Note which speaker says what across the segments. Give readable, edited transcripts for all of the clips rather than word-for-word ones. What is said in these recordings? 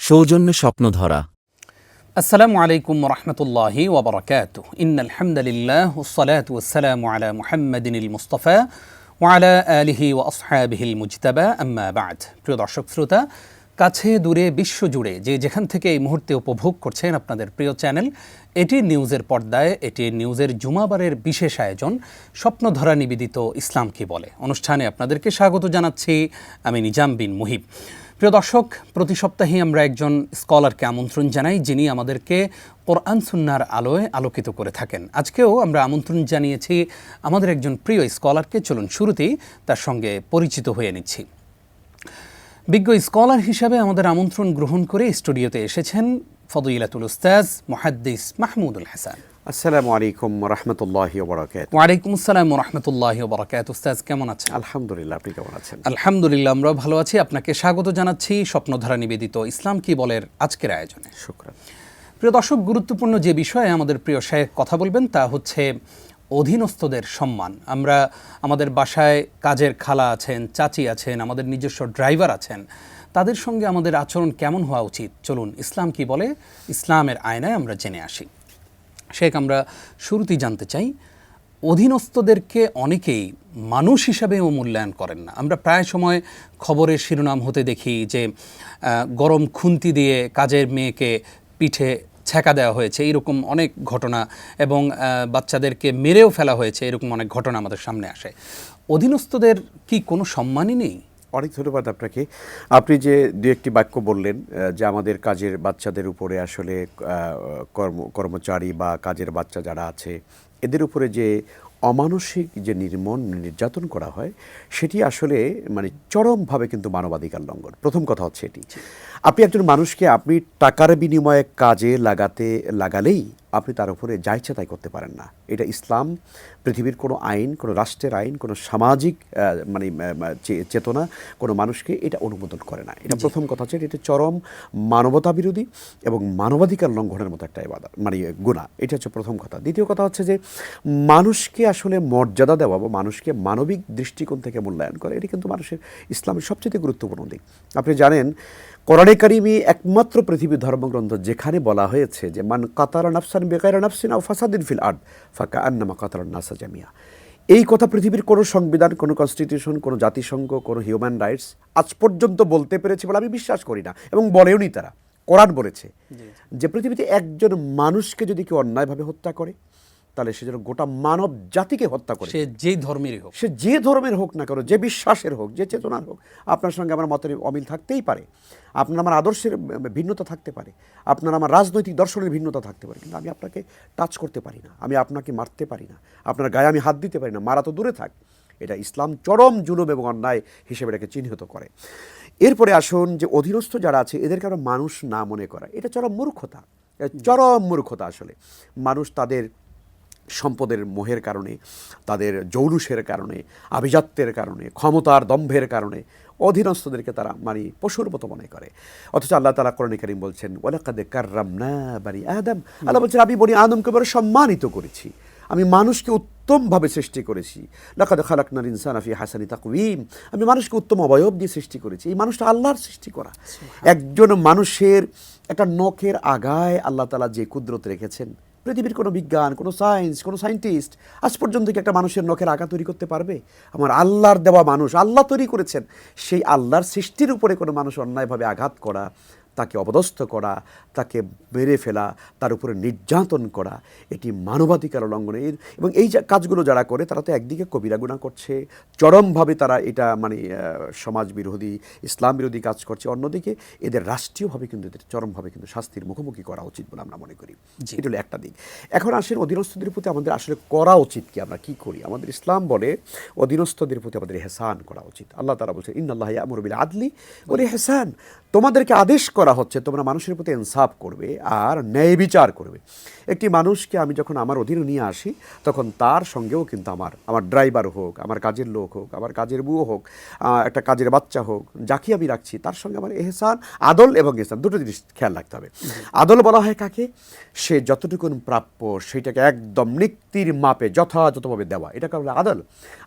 Speaker 1: সৌজন্যে স্বপ্নধরা।
Speaker 2: আসসালামু আলাইকুম রহমতুল্লাহি ওবরাকাতুহু। ইন্নাল হামদুলিল্লাহ ওয়াসসালাতু ওয়াসসালামু আলা মুহাম্মাদিনিল মুস্তাফা ওয়া আলা আলিহি ওয়া আসহাবিহিল মুজতাবা, আম্মা বা'দ। প্রিয় দর্শক শ্রোতা, কাছে দূরে বিশ্বজুড়ে যে যেখান থেকে এই মুহূর্তে উপভোগ করছেন আপনাদের প্রিয় চ্যানেল এটি নিউজের পর্দায়, এটি নিউজের জুমাবারের বিশেষ আয়োজন স্বপ্নধরা নিবেদিত ইসলাম কি বলে অনুষ্ঠানে আপনাদেরকে স্বাগত জানাচ্ছি আমি নিজাম বিন মুহিব। প্রিয় দর্শক, প্রতি সপ্তাহে আমরা একজন স্কলারকে আমন্ত্রণ জানাই যিনি আমাদেরকে কোরআন সুন্নাহর আলোয় আলোকিত করে থাকেন। আজকেও আমরা আমন্ত্রণ জানিয়েছি আমাদের একজন প্রিয় স্কলারকে। চলুন শুরুতেই তার সঙ্গে পরিচিত হয়ে নিচ্ছি। বিজ্ঞ স্কলার হিসাবে আমাদের আমন্ত্রণ গ্রহণ করে স্টুডিওতে এসেছেন ফদিলাতুল উস্তাজ মুহাদ্দিস মাহমুদুল হাসান।
Speaker 3: আসসালামু আলাইকুম রাহমাতুল্লাহি ওয়া বারাকাতুহু।
Speaker 2: ওয়া আলাইকুম আসসালাম ওয়া রাহমাতুল্লাহি ওয়া বারাকাতুহু। উস্তাজ কেমন আছেন?
Speaker 3: আলহামদুলিল্লাহ, আপনি কেমন আছেন?
Speaker 2: আলহামদুলিল্লাহ, আমরা ভালো আছি। আপনাকে স্বাগত জানাচ্ছি স্বপ্নধারা নিবেদিত ইসলাম কি বলের আজকের আয়োজনে।
Speaker 3: শুকরান।
Speaker 2: প্রিয় দর্শক, গুরুত্বপূর্ণ যে বিষয়ে আমাদের প্রিয় শায়েখ কথা বলবেন তা হচ্ছে অধীনস্থদের সম্মান। আমরা আমাদের বাসায় কাজের খালা আছেন, চাচি আছেন, আমাদের নিজস্ব ড্রাইভার আছেন, তাদের সঙ্গে আমাদের আচরণ কেমন হওয়া উচিত? চলুন ইসলাম কি বলে ইসলামের আয়নায় আমরা জেনে আসি। শেখ, আমরা শুরুতেই জানতে চাই, অধীনস্থদেরকে অনেকেই মানুষ হিসাবেও মূল্যায়ন করেন না। আমরা প্রায় সময় খবরের শিরোনাম হতে দেখি যে গরম খুন্তি দিয়ে কাজের মেয়েকে পিঠে ছ্যাঁকা দেওয়া হয়েছে, এরকম অনেক ঘটনা, এবং বাচ্চাদেরকে মেরেও ফেলা হয়েছে, এরকম অনেক ঘটনা আমাদের সামনে আসে। অধীনস্থদের কি কোনো সম্মানই নেই?
Speaker 3: অনেক ধন্যবাদ আপনাকে। আপনি যে দু একটি বাক্য বললেন যে আমাদের কাজের বাচ্চাদের উপরে আসলে কর্মচারী বা কাজের বাচ্চা যারা আছে এদের উপরে যে অমানসিক যে নির্যাতন করা হয় সেটি আসলে মানে চরমভাবে কিন্তু মানবাধিকার লঙ্ঘন। প্রথম কথা হচ্ছে এটি। আপনি একজন মানুষকে আপনি টাকার বিনিময়ে কাজে লাগালেই আপনি তার উপরে যা ইচ্ছা তাই করতে পারেন না। এটা ইসলাম, পৃথিবীর কোনো আইন, কোনো রাষ্ট্রের আইন, কোনো সামাজিক চেতনা কোনো মানুষকে এটা অনুমোদন করে না। এটা প্রথম কথা হচ্ছে, এটা চরম মানবতা বিরোধী এবং মানবাধিকার লঙ্ঘনের মতো একটা গুনাহ। এটা হচ্ছে প্রথম কথা। দ্বিতীয় কথা হচ্ছে যে মানুষকে আসলে মর্যাদা দেওয়া বা মানুষকে মানবিক দৃষ্টিকোণ থেকে মূল্যায়ন করে, এটা কিন্তু মানুষের ইসলামের সবচেয়ে গুরুত্বপূর্ণ দিক। আপনি জানেন, কোরআনে কারিমে একমাত্র পৃথিবীর ধর্মগ্রন্থ যেখানে বলা হয়েছে যে মান কাতালা নাফসান বিগাইরি নাফসিন আও ফাসাদিন ফিল আরদ ফাকাআন্নামা কাতালান নাসা জামিয়া। এই কথা পৃথিবীর কোনো সংবিধান, কোনো কনস্টিটিউশন, কোনো জাতিসংঘ, কোনো হিউম্যান রাইটস আজ পর্যন্ত বলতে পেরেছে বলে আমি বিশ্বাস করি না, এবং বলেওনি তারা। কোরআন বলেছে যে পৃথিবীতে একজন মানুষকে যদি কেউ অন্যায়ভাবে হত্যা করে তাহলে সে যেন গোটা মানব জাতিকে হত্যা করে, সে যে ধর্মের হোক না কেন, যে বিশ্বাসের হোক, যে চেতনার হোক। আপনার সঙ্গে আমার মতের অমিল থাকতেই পারে, আপনার আমার আদর্শের ভিন্নতা থাকতে পারে, আপনার আমার রাজনৈতিক দর্শনের ভিন্নতা থাকতে পারে, কিন্তু আমি আপনাকে টাচ করতে পারি না, আমি আপনাকে মারতে পারি না, আপনার গায়ে আমি হাত দিতে পারি না, মারা তো দূরে থাক। এটা ইসলাম চরম জুলুম এবং অন্যায় হিসেবে এটাকে চিহ্নিত করে। এরপরে আসুন যে অধীনস্থ যারা আছে এদেরকে আমরা মানুষ না মনে করা, এটা চরম মূর্খতা, চরম মূর্খতা। আসলে মানুষ তাদের সম্পদের মোহের কারণে, তাদের জৌলুসের কারণে, আভিজাত্যের কারণে, ক্ষমতার দম্ভের কারণে অধীনস্থদেরকে তারা পশুর মতো মনে করে। অথচ আল্লাহ তাআলা কোরআনে কারীম বলছেন ওয়ালাকাদ কাররামনা বানি আদম। আল্লাহ বলছেন আমি বনি আদমকে বড় সম্মানিত করেছি, আমি মানুষকে উত্তমভাবে সৃষ্টি করেছি। লাকাদ খালাকনাল ইনসানা ফি হাসানি তাকওয়িম। আমি মানুষকে উত্তম অবয়ব দিয়ে সৃষ্টি করেছি। এই মানুষটা আল্লাহর সৃষ্টি করা। একজন মানুষের একটা নখের আগায় আল্লাহ তাআলা যে কুদরত রেখেছেন, পৃথিবীর কোনো বিজ্ঞান, কোনো সায়েন্স, কোনো সায়েন্টিস্ট আজ পর্যন্ত কি একটা মানুষের নখের আঘাত তৈরি করতে পারবে? আমার আল্লাহর দেওয়া মানুষ, আল্লাহ তৈরি করেছেন, সেই আল্লাহর সৃষ্টির উপরে কোনো মানুষ অন্যায়ভাবে আঘাত করা, তাকে অপদস্থ করা, তাকে মেরে ফেলা, তার উপরে নির্যাতন করা, এটি মানবাধিকার লঙ্ঘনের। এবং এই কাজগুলো যারা করে তারা তো একদিকে কবিরা গুনাহ করছে, চরমভাবে তারা এটা সমাজ বিরোধী, ইসলাম বিরোধী কাজ করছে, অন্যদিকে এদের রাষ্ট্রীয়ভাবে কিন্তু এদের চরমভাবে কিন্তু শাস্তির মুখোমুখি করা উচিত বলে আমরা মনে করি। এটা হলো একটা দিক। এখন আসেন অধীনস্থদের প্রতি আমাদের আসলে করা উচিত কি, আমরা কি করি? আমাদের ইসলাম বলে অধীনস্থদের প্রতি আমাদের ইহসান করা উচিত। আল্লাহ তাআলা বলছেন ইন্নাল্লাহা ইয়া'মুরু বিল আদলি ওয়াল ইহসান। তোমাদেরকে আদেশ করা হচ্ছে তোমরা মানুষের প্রতি ইনসাফ করবে আর ন্যায় বিচার করবে। একটি মানুষকে আমি যখন আমার অধীনে নিয়ে আসি তখন তার সঙ্গেও কিন্তু আমার ড্রাইভার হোক, আমার কাজের লোক হোক, আমার কাজের বুয়ো হোক, একটা কাজের বাচ্চা হোক, যাকে আমি রাখছি তার সঙ্গে আমার ইহসান, আদল এবং ইহসান দুটো জিনিস খেয়াল রাখতে হবে। আদল বলা হয় কাকে? সে যতটুকুন প্রাপ্য সেটাকে একদম নিক্তির মাপে যথাযথভাবে দেওয়া, এটাকে বলে আদল।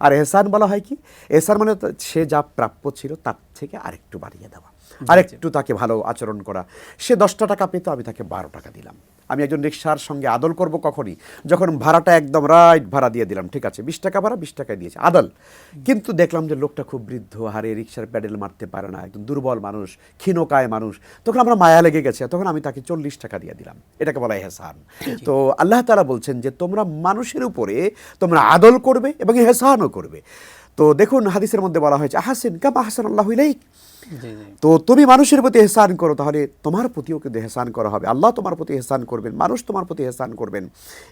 Speaker 3: আর ইহসান বলা হয় কি? ইহসান মানে সে যা প্রাপ্য ছিল তার থেকে আরেকটু বাড়িয়ে দেওয়া। আরেকটু তাকে ভালো আচরণ করা। সে 10টা টাকা পেত, আমি তাকে 12 টাকা দিলাম। আমি একজন রিক্সার সঙ্গে আদল করব কখনই, যখন ভাড়াটা একদম রাইট ভাড়া দিয়ে দিলাম, ঠিক আছে 20 টাকা ভাড়া 20 টাকায় দিয়েছে, আদল। কিন্তু দেখলাম যে লোকটা খুব বৃদ্ধ, হারে রিক্সার প্যাডেল মারতে পারে না, একদম দুর্বল মানুষ, ক্ষীণকায় মানুষ, তখন আমার মায়া লেগে গেছে, তখন আমি তাকে 40 টাকা দিয়ে দিলাম। এটাকে বলা হয় ইহসান। তো আল্লাহ তাআলা বলছেন যে তোমরা মানুষের উপরে তোমরা আদল করবে এবং ইহসানও করবে। তো দেখুন হাদিসের মধ্যে বলা হয়েছে আহসিন কামা আহসানাল্লাহু ইলাইক। তো তুমি মানুষের প্রতি ইহসান করো, তাহলে তোমার প্রতিও কিন্তু ইহসান করা হবে। আল্লাহ তোমার প্রতি ইহসান করবেন, মানুষ তোমার প্রতি ইহসান করবেন।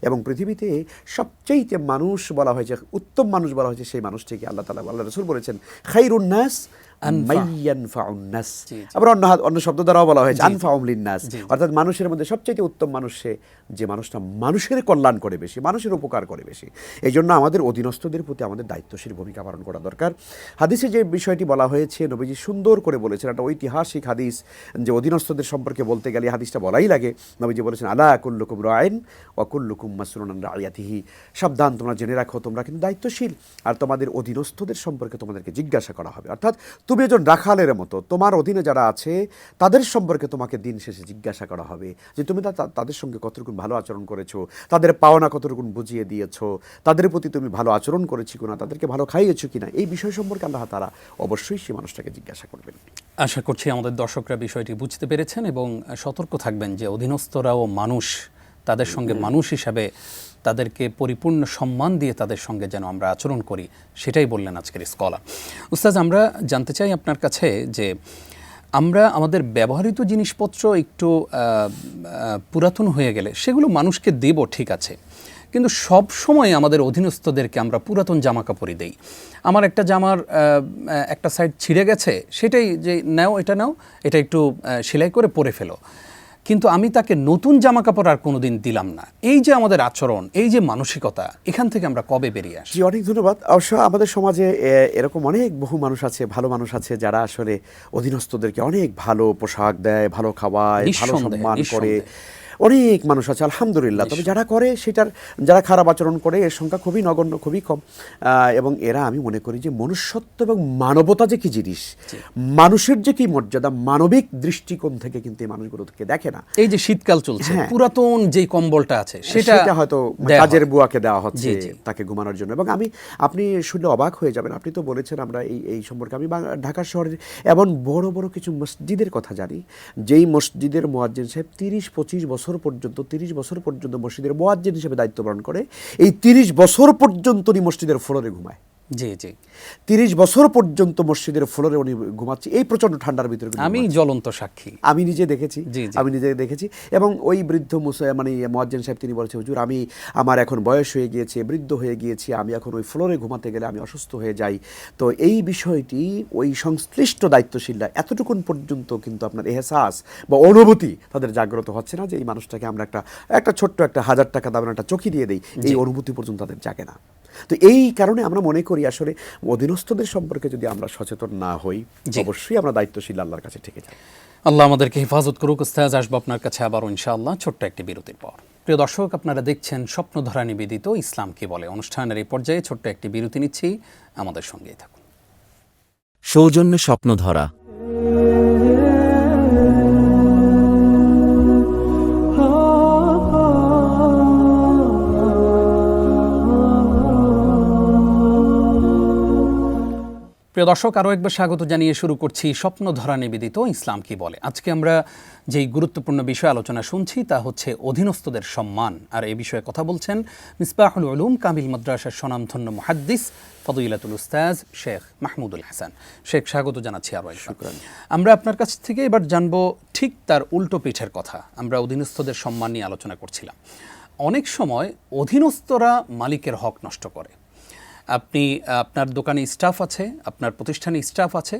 Speaker 3: এবং পৃথিবীতে সবচেয়ে মানুষ বলা হয়েছে, উত্তম মানুষ বলা হয়েছে সেই মানুষটিকে আল্লাহ তাআলা, আল্লাহ রাসূল বলেছেন খায়রুন নাস মাইয়ানফাউন নাস। আবার অন্য শব্দ দ্বারাও বলা হয়েছে আনফাউম লিন্নাস, অর্থাৎ মানুষের মধ্যে সবচেয়ে উত্তম মানুষ সে যে মানুষটা মানুষের কল্যাণ করে বেশি, মানুষের উপকার করে বেশি। এই জন্য আমাদের অধীনস্থদের প্রতি আমাদের দায়িত্বশীল ভূমিকা পালন করা দরকার। হাদিসে যে বিষয়টি বলা হয়েছে নবীজি সুন্দর করে বলেছেন, একটা ঐতিহাসিক হাদিস, যে অধীনস্থদের সম্পর্কে বলতে গেলে হাদিসটা বলাই লাগে। নবীজি বলেছেন আলা কুল্লুকুম রাইন ওয়া কুল্লুকুম মাসউলুন আন রাইয়াতিহি, সাবধান তোমরা জেনে রাখো তোমরা কিন্তু দায়িত্বশীল, আর তোমাদের অধীনস্থদের সম্পর্কে তোমাদেরকে জিজ্ঞাসা করা হবে। অর্থাৎ তুমি একজন রাখালের মতো, তোমার অধীনে যারা আছে তাদের সম্পর্কে তোমাকে দিন শেষে জিজ্ঞাসা করা হবে যে তুমি তাদের সঙ্গে কতটুকু ভালো আচরণ করেছো, তাদের পাওনা কতটুকু বুঝিয়ে দিয়েছো, তাদের প্রতি তুমি ভালো আচরণ করেছো কিনা, তাদেরকে ভালো খাইয়েছো কিনা, এই বিষয় সম্পর্কে আল্লাহ তাআলা অবশ্যই সেই মানুষটাকে জিজ্ঞাসা করবেন।
Speaker 2: আশা করছি আমাদের দর্শকরা বিষয়টি বুঝতে পেরেছেন এবং সতর্ক থাকবেন যে অধীনস্থরাও মানুষ, তাদের সঙ্গে মানুষ হিসাবে তাদেরকে পরিপূর্ণ সম্মান দিয়ে তাদের সঙ্গে যেন আমরা আচরণ করি, সেটাই বললেন আজকের স্কলার। উস্তাজ, আমরা জানতে চাই আপনার কাছে যে আমরা আমাদের ব্যবহৃত জিনিসপত্র একটু পুরাতন হয়ে গেলে সেগুলো মানুষকে দেব, ঠিক আছে, কিন্তু সব সময় আমাদের অধীনস্থদেরকে আমরা পুরাতন জামা কাপড়ই দেই। আমার একটা জামার একটা সাইড ছিঁড়ে গেছে, সেটাই যে নাও এটা একটু সেলাই করে পরে ফেলো, কিন্তু আমি তাকে নতুন জামা কাপড় আর কোনোদিন দিলাম না। এই যে আমাদের আচরণ, এই যে মানসিকতা, এখান থেকে আমরা কবে বেরিয়ে আসি?
Speaker 3: জি, অনেক ধন্যবাদ। অবশ্য আমাদের সমাজে এরকম অনেক বহু মানুষ আছে, ভালো মানুষ আছে, যারা আসলে অধীনস্থদেরকে অনেক ভালো পোশাক দেয়, ভালো খাওয়ায়, ভালো সম্মান করে, অনেক মানুষ আছে আলহামদুলিল্লাহ। তবে যারা করে যারা খারাপ আচরণ করে এর সংখ্যা খুবই নগণ্য, খুবই কম। এবং এরা, আমি মনে করি যে মনুষ্যত্ব এবং মানবতা যে কি জিনিস, মানুষের যে কি মর্যাদা, মানবিক দৃষ্টিকোণ থেকে কিন্তু এই মানুষগুলোকে দেখে না।
Speaker 2: এই যে শীতকাল চলছে, পুরাতন যেই কম্বলটা আছে সেটা
Speaker 3: হয়তো কাজের বুয়াকে দেওয়া হচ্ছে তাকে ঘুমানোর জন্য। এবং আপনি শুনলে অবাক হয়ে যাবেন, আপনি তো বলেছেন আমরা এই সম্পর্কে, আমি ঢাকা শহরের এমন বড় বড় কিছু মসজিদের কথা জানি, যেই মসজিদের মুয়াজ্জিন সাহেব 30-25 বছর পর্যন্ত, 30 বছর পর্যন্ত মসজিদের মুয়াজ্জিন হিসেবে দায়িত্ব পালন করে। এই 30 বছর পর্যন্ত উনি মসজিদের ফ্লোরে ঘুমায়।
Speaker 2: জি জি,
Speaker 3: 30 বছর পর্যন্ত মসজিদের ফ্লোরে উনি ঘুমাচ্ছে, এই প্রচন্ড ঠান্ডার ভিতরে।
Speaker 2: আমি জ্বলন্ত সাক্ষী, আমি নিজে
Speaker 3: দেখেছি। এবং ওই বৃদ্ধ মুয়াজ্জিন সাহেব তিনি বলেছে, হুজুর আমার এখন বয়স হয়ে গিয়েছে, বৃদ্ধ হয়ে গিয়েছি, আমি এখন ওই ফ্লোরে ঘুমাতে গেলে আমি অসুস্থ হয়ে যাই। তো এই বিষয়টি ওই সংশ্লিষ্ট দায়িত্বশীলরা এতটুকুন পর্যন্ত কিন্তু আপনার এহসাস বা অনুভূতি তাদের জাগ্রত হচ্ছে না যে এই মানুষটাকে আমরা একটা ছোট্ট একটা 1000 টাকা দামের একটা চকি দিয়ে দিই, এই অনুভূতি পর্যন্ত তাদের জাগে না। তো এই কারণে আমরা মনে করি আসলে অধীনস্থদের সম্পর্কে যদি আমরা সচেতন না হই, অবশ্যই আমরা দায়িত্বশীল আল্লাহর কাছে থেকে যাই।
Speaker 2: আল্লাহ আমাদেরকে হেফাজত করুক। উস্তাজ, আসবো আপনার কাছে আবারও ইনশাআল্লাহ ছোট্ট একটি বিরতির পর। প্রিয় দর্শক, আপনারা দেখছেন স্বপ্নধারা নিবেদিত ইসলাম কি বলে অনুষ্ঠানের এই পর্যায়ে ছোট্ট একটি বিরতি নিচ্ছি, আমাদের সঙ্গেই থাকুন।
Speaker 1: সৌজন্যে স্বপ্নধারা।
Speaker 2: প্রিয় দর্শক, আরও একবার স্বাগত জানিয়ে শুরু করছি স্বপ্নধারা নিবেদিত ইসলাম কি বলে। আজকে আমরা যেই গুরুত্বপূর্ণ বিষয় আলোচনা শুনছি তা হচ্ছে অধীনস্থদের সম্মান। আর এই বিষয়ে কথা বলছেন মিসবাহুল উলুম কামিল মাদ্রাসার স্বনামধন্য মুহাদ্দিস ফদিলাতুল উস্তাজ শেখ মাহমুদুল হাসান। শেখ, স্বাগত জানাচ্ছি আরও একবার। আমরা আপনার কাছ থেকে এবার জানবো ঠিক তার উল্টো পিঠের কথা। আমরা অধীনস্থদের সম্মান নিয়ে আলোচনা করছিলাম। অনেক সময় অধীনস্থরা মালিকের হক নষ্ট করে। আপনি আপনার দোকানে স্টাফ আছে, আপনার প্রতিষ্ঠানে স্টাফ আছে,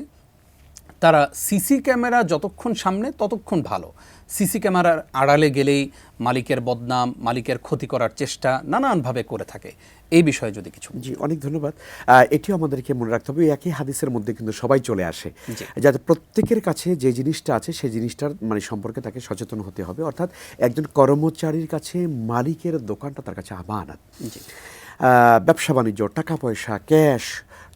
Speaker 2: তারা সিসি ক্যামেরা যতক্ষণ সামনে ততক্ষণ ভালো, সিসি ক্যামেরার আড়ালে গেলেই মালিকের বদনাম, মালিকের ক্ষতি করার চেষ্টা নানানভাবে করে থাকে। এই বিষয়ে যদি কিছু।
Speaker 3: জি, অনেক ধন্যবাদ। এটিও আমাদেরকে মনে রাখতে হবে, একই হাদিসের মধ্যে কিন্তু সবাই চলে আসে, যাতে প্রত্যেকের কাছে যে জিনিসটা আছে সেই জিনিসটার সম্পর্কে তাকে সচেতন হতে হবে। অর্থাৎ একজন কর্মচারীর কাছে মালিকের দোকানটা তার কাছে আমানত। ব্যবসা বাণিজ্য, টাকা পয়সা, ক্যাশ,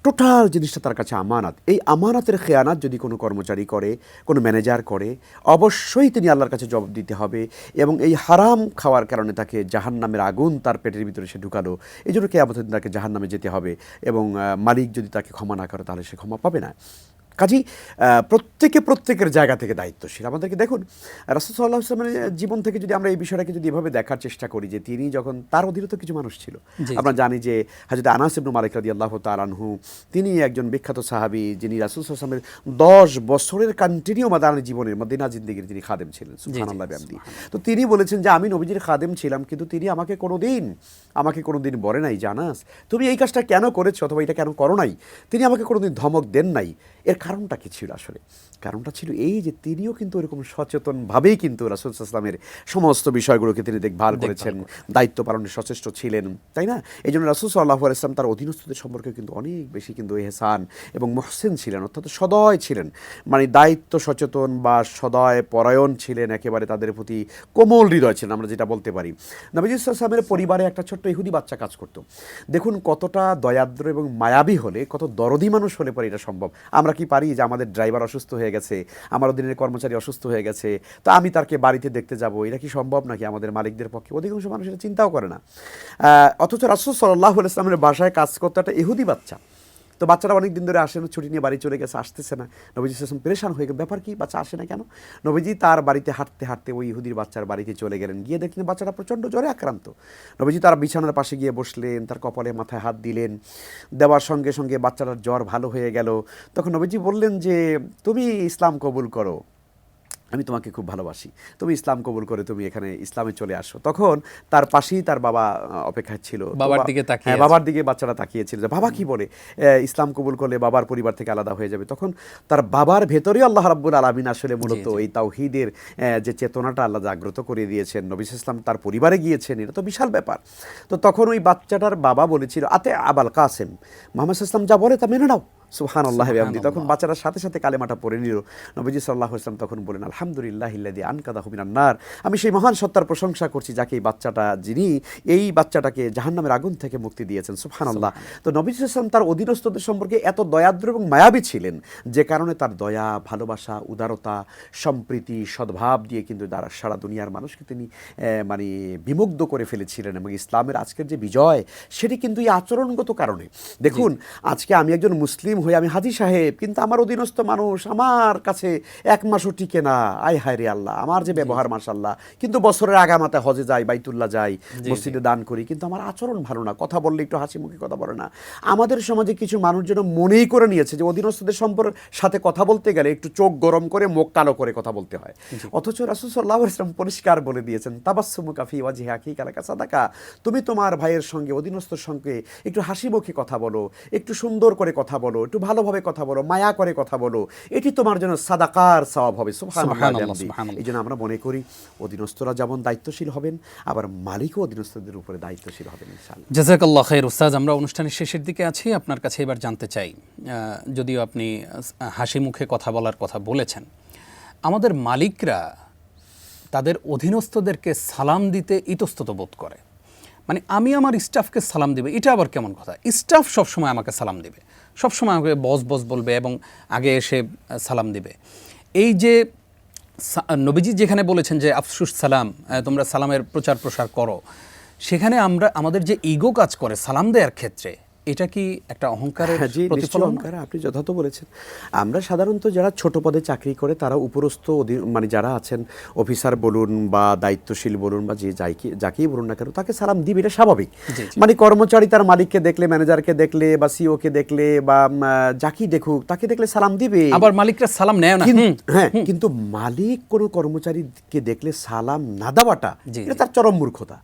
Speaker 3: টোটাল জিনিসটা তার কাছে আমানত। এই আমানতের খেয়ানাত যদি কোনো কর্মচারী করে, কোনো ম্যানেজার করে, অবশ্যই তিনি আল্লাহর কাছে জবাব দিতে হবে। এবং এই হারাম খাওয়ার কারণে তাকে জাহান্নামের আগুন তার পেটের ভিতরে সে ঢুকালো, এই জন্য কিয়ামতের দিন তাকে জাহান্নামে যেতে হবে। এবং মালিক যদি তাকে ক্ষমা না করে তাহলে সে ক্ষমা পাবে না। কাজেই প্রত্যেকের জায়গা থেকে দায়িত্বশীল। আমাদেরকে দেখুন রাসূল সাল্লাল্লাহু আলাইহি ওয়াসাল্লামের জীবন থেকে যদি আমরা এই বিষয়টাকে যদি এভাবে দেখার চেষ্টা করি যে তিনি যখন তার অধীনে তো কিছু মানুষ ছিল, আমরা জানি যে হযরত আনাস ইবনে মালিক রাদিয়াল্লাহু তাআলা আনহু তিনি একজন বিখ্যাত সাহাবী, যিনি রাসূল সাল্লাল্লাহু আলাইহি ওয়াসাল্লামের 10 বছরের কন্টিনিউ মাদানী জীবনের মদিনা জিন্দেগির তিনি খাদেম ছিলেন। সুবহানাল্লাহ বিহামদি। তো তিনি বলেছেন যে আমি নবীজির খাদেম ছিলাম, কিন্তু তিনি আমাকে কোনোদিন বলে নাই যে আনাস তুমি এই কাজটা কেন করেছো অথবা এটা কেন করো নাই। তিনি আমাকে কোনোদিন ধমক দেন নাই। এর কারণটা কি ছিল? আসলে কারণটা ছিল এই যে তিনিও কিন্তু এরকম সচেতনভাবেই কিন্তু রাসূল সাল্লাল্লাহু আলাইহি ওয়াসাল্লামের সমস্ত বিষয়গুলোকে তিনি দেখভাল করেছেন, দায়িত্ব পালনে সচেষ্ট ছিলেন, তাই না? এই জন্য রাসূল সাল্লাল্লাহু আলাইহি ওয়াসাল্লাম তার অধীনস্থদের সম্পর্কে কিন্তু অনেক বেশি কিন্তু ইহসান এবং মুহসিন ছিলেন, অর্থাৎ সদয় ছিলেন, মানে দায়িত্ব সচেতন বা সদয় পরায়ণ ছিলেন, একেবারে তাদের প্রতি কোমল হৃদয় ছিলেন, আমরা যেটা বলতে পারি। নবীজি সাল্লাল্লাহু আলাইহি ওয়াসাল্লামের পরিবারে একটা ছোট্ট ইহুদি বাচ্চা কাজ করতো। দেখুন কতটা দয়াদ্র এবং মায়াবী হলে, কত দরদি মানুষ হলে পরে এটা সম্ভব। আমরা কি পারি যে আমাদের ড্রাইভার অসুস্থ হয়ে গেছে, আমার অধীনের কর্মচারী অসুস্থ হয়ে গেছে, তো আমি তাকে বাড়িতে দেখতে যাব, এটা কি সম্ভব নাকি আমাদের মালিকদের পক্ষে? অধিকাংশ মানুষ এটা চিন্তাও করে না। অথচ রাসূল সাল্লাল্লাহু আলাইহি ওয়াসাল্লামের বাসায় কাজ করতে একটা ইহুদি বাচ্চা, তো বাচ্চারা অনেক দিন ধরে আসে না, ছুটি নিয়ে বাড়ি চলে গেছে, আসতেছে না। নবীজি সাল্লাল্লাহু আলাইহি ওয়াসাল্লাম পেরেশান হয়ে গেল, ব্যাপার কি, বাচ্চা আসে না কেন? নবীজি তার বাড়িতে হাঁটতে হাঁটতে ওই ইহুদির বাচ্চার বাড়িতে চলে গেলেন, গিয়ে দেখলেন বাচ্চাটা প্রচণ্ড জ্বরে আক্রান্ত। নবীজি তার বিছানার পাশে গিয়ে বসলেন, তার কপালে মাথায় হাত দিলেন, দেওয়ার সঙ্গে সঙ্গে বাচ্চাটার জ্বর ভালো হয়ে গেল। তখন নবীজি বললেন যে তুমি ইসলাম কবুল করো, আমি তোমাকে খুব ভালোবাসি, তুমি ইসলাম কবুল করে তুমি এখানে ইসলামে চলে আসো। তখন তার পাশেই তার বাবা অপেক্ষা ছিল, বাবার দিকে বাচ্চারা তাকিয়েছিল যে বাবা কি বলে, ইসলাম কবুল করলে বাবার পরিবার থেকে আলাদা হয়ে যাবে। তখন তার বাবার ভেতরেই আল্লাহ রাব্বুল আলামিন আসলে মূলত এই তাওহীদের যে চেতনাটা আল্লাহ জাগ্রত করে দিয়েছেন, নবী সাল্লাল্লাহু আলাইহি ওয়াসাল্লাম তার পরিবারে গিয়েছেন, এটা তো বিশাল ব্যাপার। তো তখন ওই বাচ্চাটার বাবা বলেছিল আতে আবাল কাসেম, মুহাম্মদ সাল্লাল্লাহু আলাইহি ওয়াসাল্লাম যা বলে তা মেনে নাও। সুবহানাল্লাহি ওয়া বিহামদিহি। তখন বাচ্চারা সাথে সাথে কালেমাটা পড়ে নিল। নবীজি সাল্লাল্লাহু আলাইহি ওয়াসাল্লাম তখন বলেন আলহামদুলিল্লাহিল্লাযী আনকাযাহু মিনান নার, আমি সেই মহান সত্তার প্রশংসা করছি যাকে যিনি এই বাচ্চাটাকে জাহান্নামের আগুন থেকে মুক্তি দিয়েছেন। সুবহানাল্লাহ। তো নবী সাল্লাল্লাহু আলাইহি ওয়াসাল্লাম তার অধীনস্থদের সম্পর্কে এত দয়াদ্র এবং মায়াবী ছিলেন, যে কারণে তার দয়া, ভালোবাসা, উদারতা, সম্প্রীতি, সদ্ভাব দিয়ে কিন্তু সারা দুনিয়ার মানুষকে তিনি মানে বিমুগ্ধ করে ফেলেছিলেন। এবং ইসলামের আজকের যে বিজয়, সেটি কিন্তু এই আচরণগত কারণে। দেখুন আজকে আমি একজন মুসলিম হয়ে আমি হাজী সাহেব, কিন্তু আমার অধীনস্থ মানুষ আমার কাছে এক মাসও টিকে না। আয় হায় রে আল্লাহ, আমার যে ব্যবহার মাশাআল্লাহ, কিন্তু বছরের আগামাতে হজে যাই, বাইতুল্লাহ যাই, মসজিদে দান করি, কিন্তু আমার আচরণ ভালো না, কথা বললে একটু হাসি মুখে কথা বলে না। আমাদের সমাজে কিছু মানুষ যেন মনেই করে নিয়েছে যে অধীনস্থদের সাথে কথা বলতে গেলে একটু চোখ গরম করে মুখ কালো করে কথা বলতে হয়। অথচ রাসূল সাল্লাল্লাহু আলাইহি ওয়াসাল্লাম পরিষ্কার বলে দিয়েছেন তাবাসসুমুকা ফি ওয়াজহি আখিকা লাকা সাদাকা, তুমি তোমার ভাইয়ের সঙ্গে, অধীনস্থর সঙ্গে একটু হাসি মুখে কথা বলো, একটু সুন্দর করে কথা বলো, একটু ভালোভাবে কথা বলো, মায়া করে কথা বলো, এটি তোমার জন্য সাদাকার সওয়াব হবে। সুবহানাল্লাহ। এই জন্য আমরা মনে করি অধীনস্থরা যেমন দায়িত্বশীল হবেন, আবার মালিকও অধীনস্থদের উপরে দায়িত্বশীল হবেন ইনশাআল্লাহ।
Speaker 2: জাযাকাল্লাহু খাইর। উস্তাদ, আমরা অনুষ্ঠানের শেষের দিকে আছি, আপনার কাছে এবার জানতে চাই, যদিও আপনি হাসি মুখে কথা বলার কথা বলেছেন, আমাদের মালিকরা তাদের অধীনস্থদেরকে সালাম দিতে ইতস্তত বোধ করে, মানে আমি আমার স্টাফকে সালাম দিবে, এটা আবার কেমন কথা? স্টাফ সবসময় আমাকে সালাম দিবে, সবসময় আমাকে বস বস বলবে এবং আগে এসে সালাম দিবে। এই যে নবীজি যেখানে বলেছেন যে আফসুস সালাম, তোমরা সালামের প্রচার প্রসার করো, সেখানে আমাদের যে ইগো কাজ করে সালাম দেওয়ার ক্ষেত্রে, এটা কি একটা অহংকারের প্রতিফলন?
Speaker 3: আপনি যথার্থ বলেছেন। আমরা সাধারণত যারা ছোট পদে চাকরি করে তারা উপরস্থ মানে যারা আছেন অফিসার বলুন বা দায়িত্বশীল বলুন বা যে যাকেই বলুন না কেন, তাকে সালাম দিবে, এটা স্বাভাবিক। মানে কর্মচারী তার মালিককে দেখলে, ম্যানেজারকে দেখলে বা সিওকে দেখলে বা যাকেই দেখুক তাকে দেখলে সালাম দিবে।
Speaker 2: আবার মালিকরা সালাম নেয় না।
Speaker 3: হ্যাঁ, কিন্তু মালিক কোনো কর্মচারীকে দেখলে সালাম না দেওয়াটা এটা তার চরম মূর্খতা।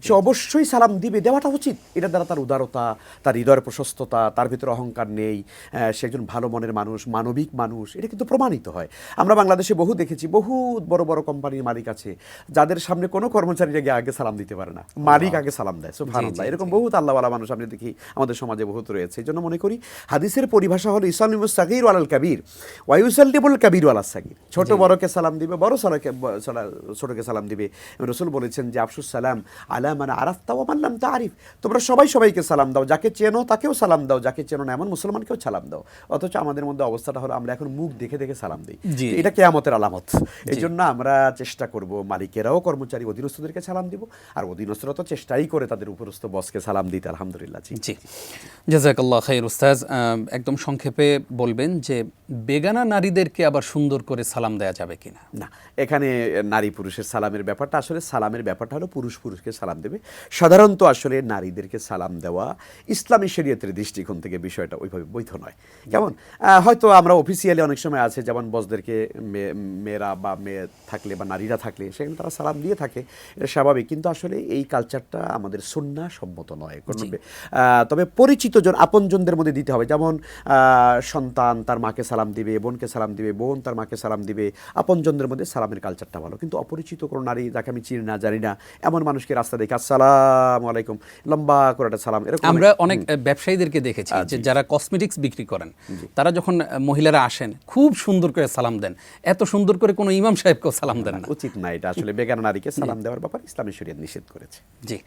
Speaker 3: সে অবশ্যই সালাম দিবে, দেওয়াটা উচিত। এটা দ্বারা তার উদারতা, তার হৃদয়ের প্রশস্ততা, তার ভিতরে অহংকার নেই, সে একজন ভালো মনের মানুষ, মানবিক মানুষ, এটা কিন্তু প্রমাণিত হয়। আমরা বাংলাদেশে বহু দেখেছি, বহু বড় বড় কোম্পানির মালিক আছে যাদের সামনে কোনো কর্মচারীরা গিয়ে আগে সালাম দিতে পারে না, মালিক আগে সালাম দেয়। সুবহানাল্লাহ। এরকম বহুত আল্লাহওয়ালা মানুষ আমি দেখি আমাদের সমাজে বহুত রয়েছে। এই জন্য মনে করি হাদিসের পরিভাষা হলো ইসাল্লিমুস সাগীর আলাল কাবীর ওয়া ইউসাল্লিমুল কাবীর আলাস সাগীর, ছোট বড়কে সালাম দিবে, বড় ছোটকে সালাম দিবে। রাসূল বলেছেন যে আফসুস সালাম আলা মান আরাফতা ওয়া মান লাম তারিফ, তোমরা সবাই সবাইকে সালাম দাও, যাকে চেনো তাকেও সালাম দাও, যাকে চেনো না এমন মুসলমানকেও সালাম দাও। অথচ আমাদের মধ্যে অবস্থাটা হলো আমরা এখন মুখ দেখে দেখে সালাম দিই।
Speaker 2: জি।
Speaker 3: এটা কিয়ামতের আলামত। এই জন্য আমরা চেষ্টা করব মালিকেরাও কর্মচারী অধীনস্থদেরকে সালাম দিব, আর অধীনস্থরা তো চেষ্টাই করে তাদের উপরস্থ বসকে সালাম দিতে। আলহামদুলিল্লাহ।
Speaker 2: জি, জাযাকাল্লাহ খাইর উস্তাজ। একদম সংক্ষেপে বলবেন যে বেগানা নারীদেরকে আবার সুন্দর করে সালাম দেয়া যাবে কিনা?
Speaker 3: না, এখানে নারী পুরুষের সালামের ব্যাপারটা, আসলে সালামের ব্যাপারটা হলো পুরুষ পুরুষকে সালাম দেবে। সাধারণত আসলে নারীদেরকে সালাম দেওয়া ইসলামী শরীয়তের দৃষ্টিকোণ থেকে বিষয়টা ওইভাবে বৈধ নয়। কেমন হয়তো আমরা অফিসিয়ালি অনেক সময় আছে, যেমন বসদেরকে মেয়েরা বা মেয়ে থাকলে বা নারীরা থাকলে সেখানে তারা সালাম দিয়ে থাকে, এটা স্বাভাবিক। কিন্তু আসলে এই কালচারটা আমাদের সুন্নাহ সম্মত নয়। তবে পরিচিত জন আপনজনদের মধ্যে দিতে হবে। যেমন সন্তান তার মাকে সালাম দিবে, বোনকে সালাম দিবে, বোন তার মাকে সালাম দিবে, আপনজনদের মধ্যে সালামের কালচারটা ভালো। কিন্তু অপরিচিত কোনো নারী যাকে আমি চিনি না জানি না এমন মানুষকে রাস্তা দেখে আসসালামু আলাইকুম লম্বা করে একটা সালাম, এরকম
Speaker 2: আমরা অনেক ব্যবসায়ীদেরকে দেখেছি যে যারা কসমেটিক্স বিক্রি করেন তারা যখন মহিলারা আসেন খুব সুন্দর করে সালাম দেন, এত সুন্দর করে কোনো ইমাম সাহেবকেও সালাম দেন না।
Speaker 3: উচিত না এটা। আসলে বেগানা নারীকে সালাম দেওয়ার ব্যাপার ইসলামী শরীয়ত নিষেধ করেছে।
Speaker 2: জি,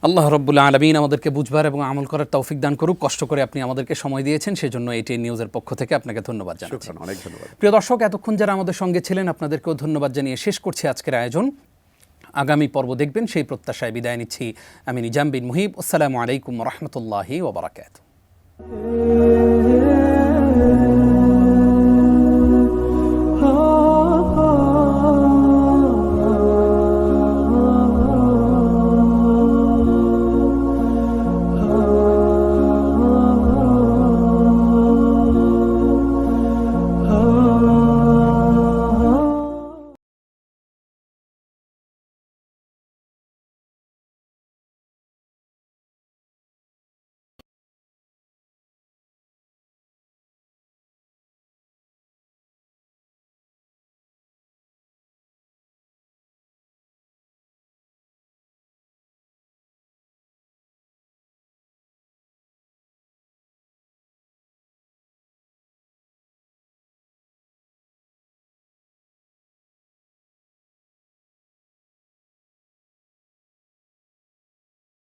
Speaker 2: আল্লাহ রাব্বুল আলামিন আমাদেরকে বুঝবার এবং আমল করার তৌফিক দান করুক। কষ্ট করে আপনি আমাদেরকে সময় দিয়েছেন, সেজন্য এটিএন নিউজের পক্ষ থেকে আপনাকে ধন্যবাদ জানাচ্ছি।
Speaker 3: অনেক ধন্যবাদ।
Speaker 2: প্রিয় দর্শক, এতক্ষণ যারা আমাদের সঙ্গে ছিলেন আপনাদেরকেও ধন্যবাদ জানিয়ে শেষ করছি আজকের আয়োজন। আগামী পর্ব দেখবেন সেই প্রত্যাশায় বিদায় নিচ্ছি আমি নিজাম বিন মুহিব। আসসালামু আলাইকুম ওয়া রাহমাতুল্লাহি ওয়া বারাকাতুহু।